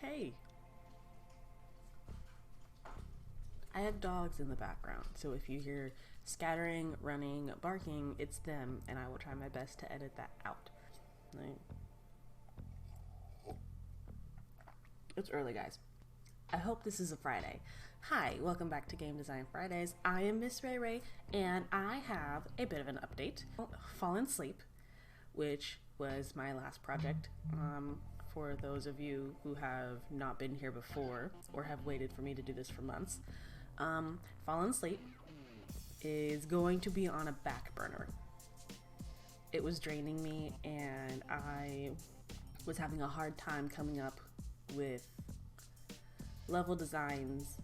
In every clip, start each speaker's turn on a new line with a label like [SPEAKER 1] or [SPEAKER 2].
[SPEAKER 1] Hey, I have dogs in the background, so if you hear scattering, running, barking, it's them, and I will try my best to edit that out. Right. It's early, guys. I hope this is a Friday. Hi, welcome back to Game Design Fridays. I am MsRheyRhey, and I have a bit of an update. Fallen Sleep, which was my last project. For those of you who have not been here before or have waited for me to do this for months, Fallen Sleep is going to be on a back burner. It was draining me, and I was having a hard time coming up with level designs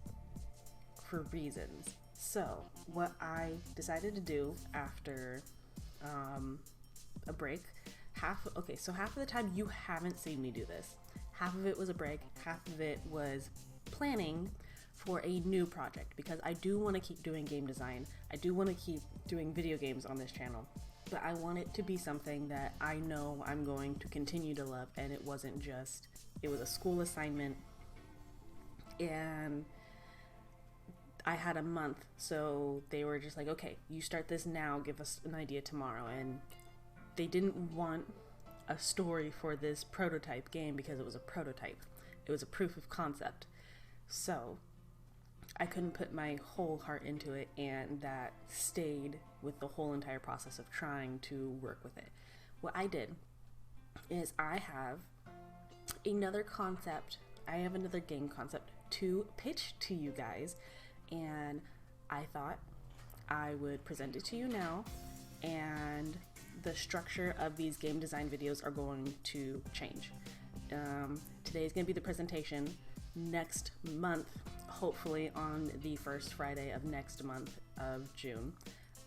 [SPEAKER 1] for reasons. So what I decided to do after a break, half of the time you haven't seen me do this. Half of it was a break, half of it was planning for a new project, because I do want to keep doing game design. I do want to keep doing video games on this channel, but I want it to be something that I know I'm going to continue to love, and it was a school assignment, and I had a month, so they were just like, okay, you start this now, give us an idea tomorrow. And they didn't want a story for this prototype game because it was a prototype. It was a proof of concept. So I couldn't put my whole heart into it, and that stayed with the whole entire process of trying to work with it. What I did is I have another game concept to pitch to you guys, and I thought I would present it to you now, and the structure of these game design videos are going to change. Today is going to be the presentation. Next month, hopefully on the first Friday of next month of June,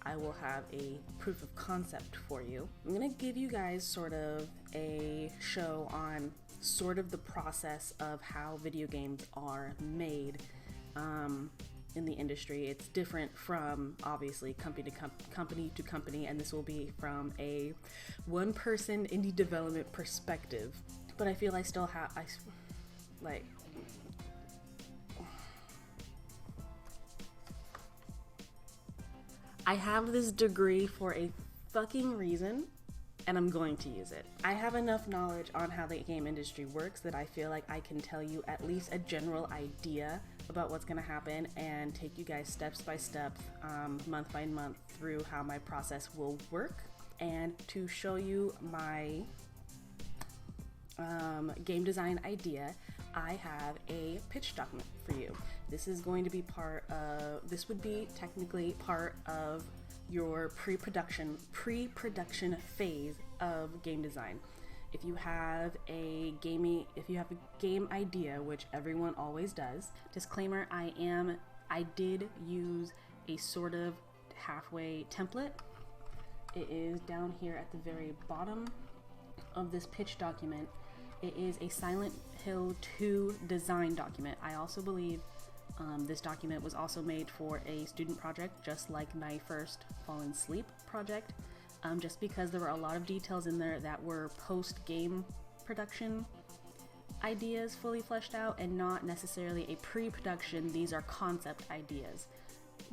[SPEAKER 1] I will have a proof of concept for you. I'm going to give you guys sort of a show on sort of the process of how video games are made in the industry. It's different from, obviously, company to company, and this will be from a one-person indie development perspective. But I feel I still have, I have this degree for a fucking reason, and I'm going to use it. I have enough knowledge on how the game industry works that I feel like I can tell you at least a general idea about what's going to happen, and take you guys steps by step, month by month, through how my process will work, and to show you my game design idea. I have a pitch document for you. This is going to be this would be technically part of your pre-production phase of game design. If you have a game idea, which everyone always does, disclaimer, I did use a sort of halfway template. It is down here at the very bottom of this pitch document. It is a Silent Hill 2 design document. I also believe this document was also made for a student project, just like my first Fallen Sleep project, just because there were a lot of details in there that were post-game production ideas fully fleshed out, and not necessarily a pre-production. These are concept ideas.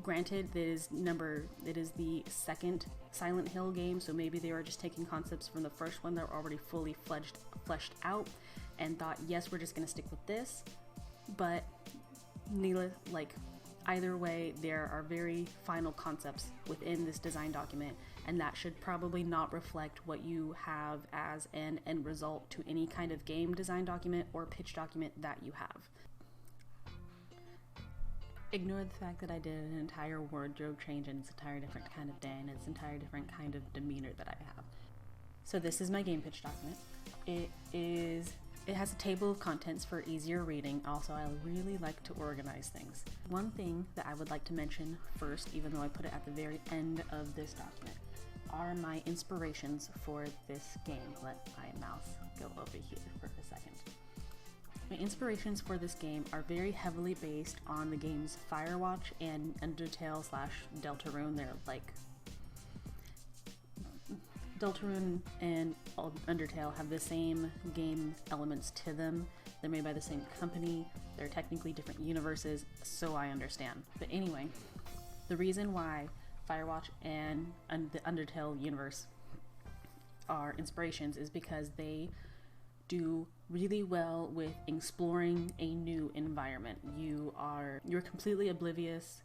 [SPEAKER 1] Granted, it is the second Silent Hill game, so maybe they were just taking concepts from the first one that were already fully fleshed out and thought, yes, we're just going to stick with this. But either way, there are very final concepts within this design document, and that should probably not reflect what you have as an end result to any kind of game design document or pitch document that you have. Ignore the fact that I did an entire wardrobe change, and it's an entire different kind of day, and it's an entire different kind of demeanor that I have. So this is my game pitch document. It has a table of contents for easier reading. Also, I really like to organize things. One thing that I would like to mention first, even though I put it at the very end of this document, are my inspirations for this game. Let my mouse go over here for a second. My inspirations for this game are very heavily based on the games Firewatch and Undertale / Deltarune. They're like Deltarune and Undertale have the same game elements to them. They're made by the same company. They're technically different universes, so I understand. But anyway, the reason why Firewatch and the Undertale universe are inspirations is because they do really well with exploring a new environment. You're completely oblivious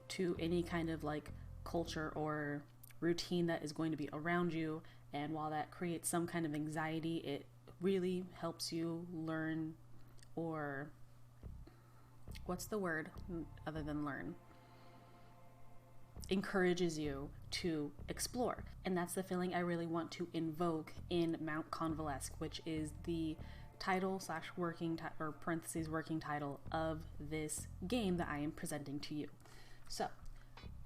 [SPEAKER 1] to any kind of like culture or routine that is going to be around you, and while that creates some kind of anxiety, it really helps you learn, or what's the word other than learn? Encourages you to explore. And that's the feeling I really want to invoke in Mount Convalesque, which is the title / working or parentheses working title of this game that I am presenting to you. So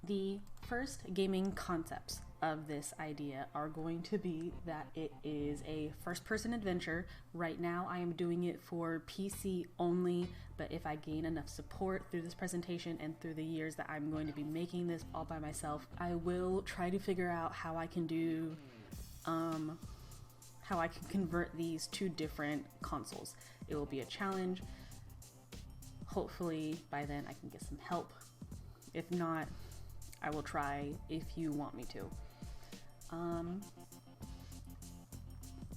[SPEAKER 1] the first gaming concepts of this idea are going to be that it is a first-person adventure. Right now I am doing it for PC only, but if I gain enough support through this presentation and through the years that I'm going to be making this all by myself, I will try to figure out how I can do how I can convert these to different consoles. It will be a challenge. Hopefully by then I can get some help. If not, I will try if you want me to.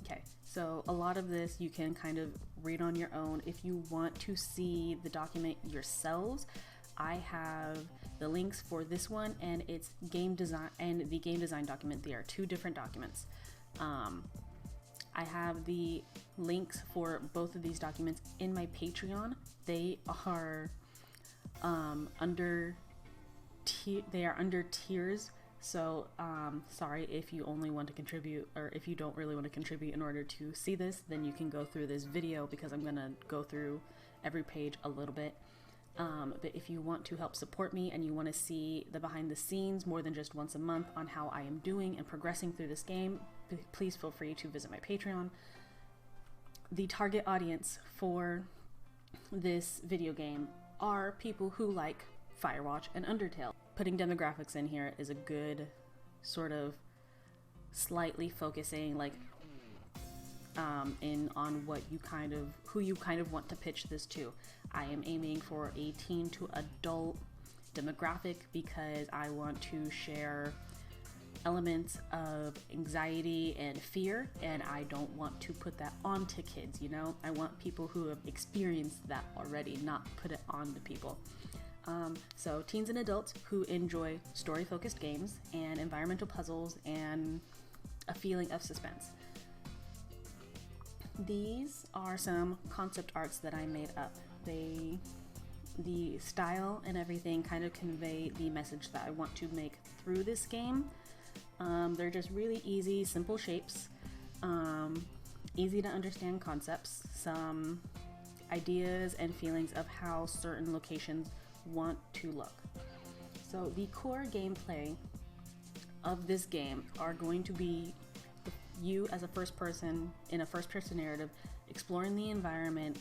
[SPEAKER 1] Okay, so a lot of this you can kind of read on your own. If you want to see the document yourselves, I have the links for this one and its game design and the game design document. They are two different documents. I have the links for both of these documents in my Patreon. They are under tiers, so sorry if you only want to contribute, or if you don't really want to contribute in order to see this, then you can go through this video because I'm gonna go through every page a little bit. But if you want to help support me and you want to see the behind the scenes more than just once a month on how I am doing and progressing through this game, please feel free to visit my Patreon. The target audience for this video game are people who like Firewatch and Undertale. Putting demographics in here is a good sort of slightly focusing like in on what you kind of, who you kind of want to pitch this to. I am aiming for a teen to adult demographic because I want to share elements of anxiety and fear, and I don't want to put that onto kids, you know? I want people who have experienced that already, not put it on to people. So teens and adults who enjoy story-focused games and environmental puzzles and a feeling of suspense. These are some concept arts that I made up. The style and everything kind of convey the message that I want to make through this game. They're just really easy, simple shapes, easy to understand concepts, some ideas and feelings of how certain locations want to look. So the core gameplay of this game are going to be you as a first person in a first person narrative, exploring the environment,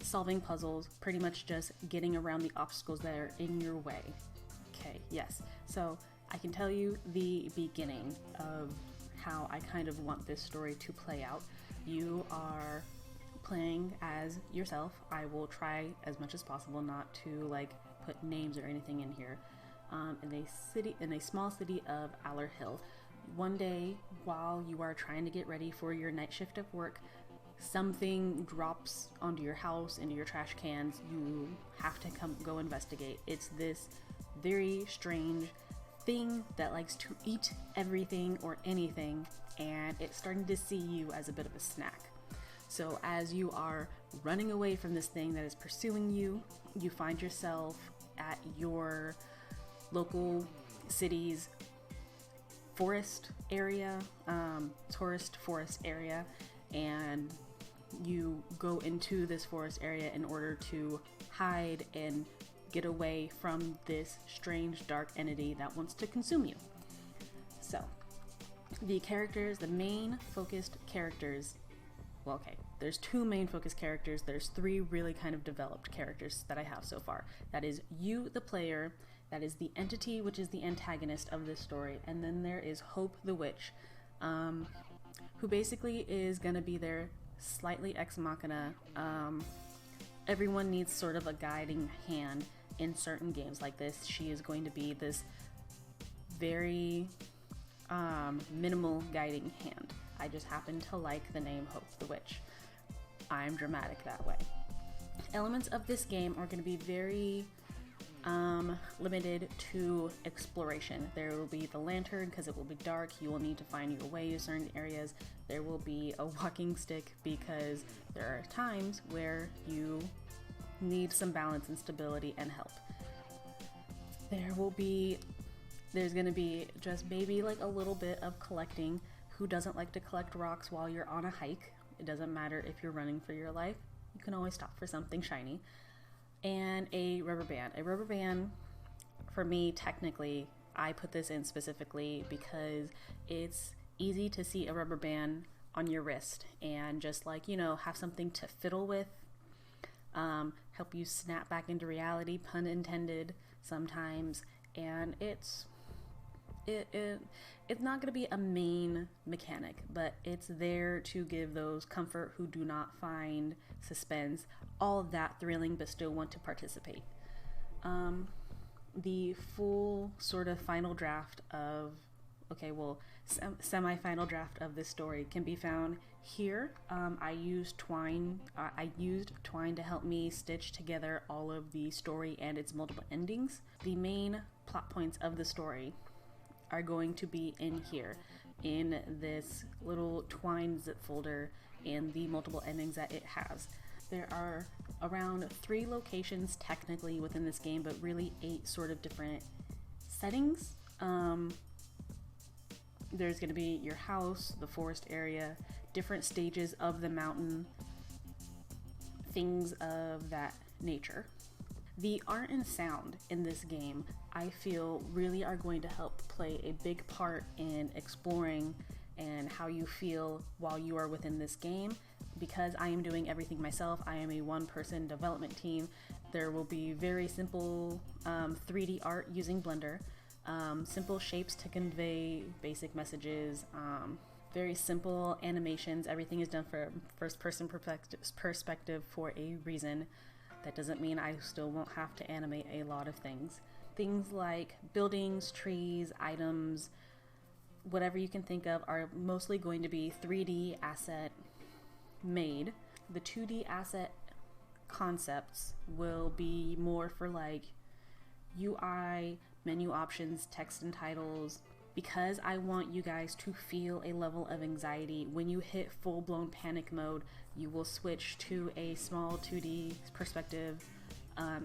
[SPEAKER 1] solving puzzles, pretty much just getting around the obstacles that are in your way. Okay, yes. So I can tell you the beginning of how I kind of want this story to play out. You are playing as yourself. I will try as much as possible not to like put names or anything in here. In a small city of Aller Hill. One day, while you are trying to get ready for your night shift of work, something drops onto your house, into your trash cans. You have to go investigate. It's this very strange thing that likes to eat everything or anything, and it's starting to see you as a bit of a snack. So as you are running away from this thing that is pursuing you, you find yourself at your local city's forest area, tourist forest area, and you go into this forest area in order to hide and get away from this strange dark entity that wants to consume you. So the characters, the main focused characters, well, okay, there's two main focused characters. There's three really kind of developed characters that I have so far. That is you, the player, that is the entity, which is the antagonist of this story, and then there is Hope the Witch. who basically is going to be there slightly ex machina. Everyone needs sort of a guiding hand in certain games like this. She is going to be this very minimal guiding hand. I just happen to like the name Hope the Witch. I'm dramatic that way. Elements of this game are going to be very limited to exploration. There will be the lantern because it will be dark. You will need to find your way to certain areas. There will be a walking stick because there are times where you need some balance and stability and help. There's going to be just maybe like a little bit of collecting. Who doesn't like to collect rocks while you're on a hike? It doesn't matter if you're running for your life. You can always stop for something shiny. And a rubber band. A rubber band, for me, technically, I put this in specifically because it's easy to see a rubber band on your wrist and just like, you know, have something to fiddle with, help you snap back into reality, pun intended, sometimes. And it's not going to be a main mechanic, but it's there to give those comfort who do not find suspense all of that thrilling but still want to participate. The full sort of final draft of, semi-final draft of this story can be found here. I used twine to help me stitch together all of the story and its multiple endings. The main plot points of the story are going to be in here, in this little twine zip folder and the multiple endings that it has. There are around 3 locations technically within this game, but really 8 sort of different settings. There's going to be your house, the forest area, different stages of the mountain, things of that nature. The art and sound in this game, I feel, really are going to help play a big part in exploring and how you feel while you are within this game. Because I am doing everything myself, I am a one-person development team. There will be very simple 3D art using Blender, simple shapes to convey basic messages, very simple animations. Everything is done from first-person perspective for a reason. That doesn't mean I still won't have to animate a lot of things. Things like buildings, trees, items, whatever you can think of are mostly going to be 3D asset made. The 2D asset concepts will be more for like UI, menu options, text and titles, because I want you guys to feel a level of anxiety. When you hit full-blown panic mode, you will switch to a small 2D perspective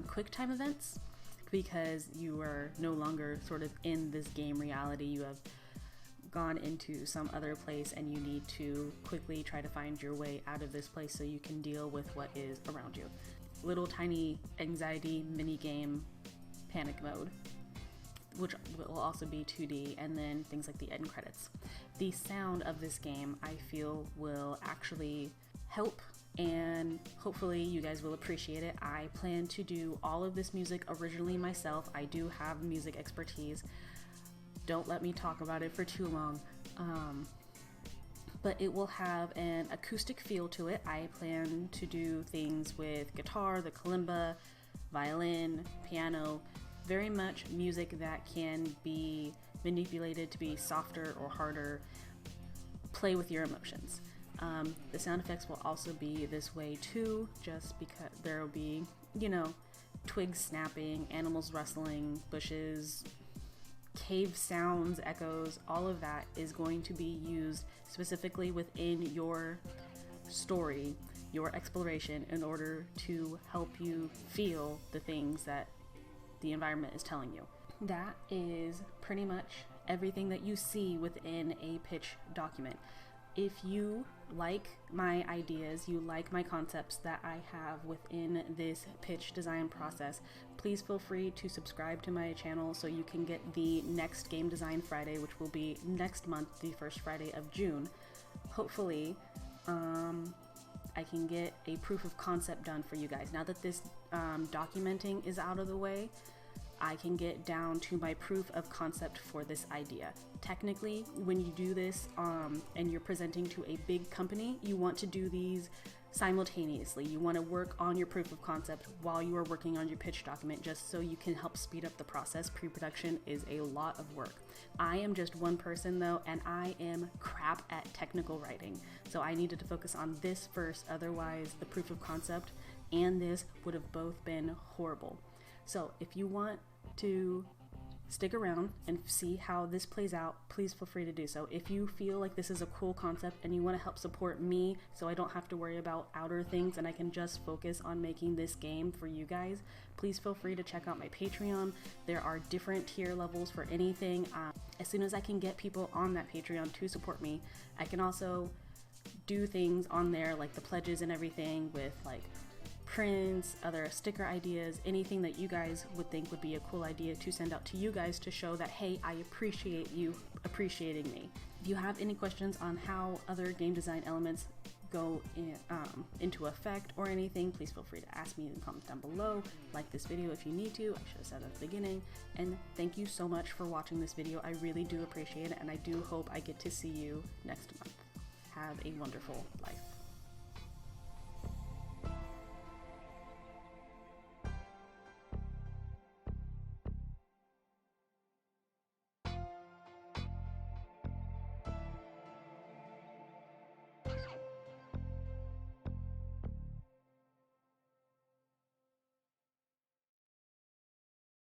[SPEAKER 1] quick time events, because you are no longer sort of in this game reality. You have gone into some other place and you need to quickly try to find your way out of this place so you can deal with what is around you. Little tiny anxiety mini game panic mode, which will also be 2D, and then things like the end credits. The sound of this game, I feel, will actually help, and hopefully you guys will appreciate it. I plan to do all of this music originally myself. I do have music expertise. Don't let me talk about it for too long. But it will have an acoustic feel to it. I plan to do things with guitar, the kalimba, violin, piano, very much music that can be manipulated to be softer or harder, play with your emotions. The sound effects will also be this way too, just because there will be, you know, twigs snapping, animals rustling, bushes, cave sounds, echoes. All of that is going to be used specifically within your story, your exploration, in order to help you feel the things that the environment is telling you. That is pretty much everything that you see within a pitch document. If you like my ideas, you like my concepts that I have within this pitch design process, please feel free to subscribe to my channel so you can get the next Game Design Friday, which will be next month, the first Friday of June. Hopefully, I can get a proof of concept done for you guys. Now that this documenting is out of the way, I can get down to my proof of concept for this idea. Technically, when you do this and you're presenting to a big company, you want to do these simultaneously. You want to work on your proof of concept while you are working on your pitch document, just so you can help speed up the process. Pre-production is a lot of work. I am just one person though, and I am crap at technical writing. So I needed to focus on this first, otherwise the proof of concept and this would have both been horrible. So if you want to stick around and see how this plays out, please feel free to do so. If you feel like this is a cool concept and you want to help support me so I don't have to worry about outer things and I can just focus on making this game for you guys, please feel free to check out my Patreon. There are different tier levels for anything. As soon as I can get people on that Patreon to support me, I can also do things on there like the pledges and everything with like prints, other sticker ideas, anything that you guys would think would be a cool idea to send out to you guys to show that, hey, I appreciate you appreciating me. If you have any questions on how other game design elements go into effect or anything, please feel free to ask me in the comments down below. Like this video if you need to. I should have said that at the beginning. And thank you so much for watching this video. I really do appreciate it, and I do hope I get to see you next month. Have a wonderful life.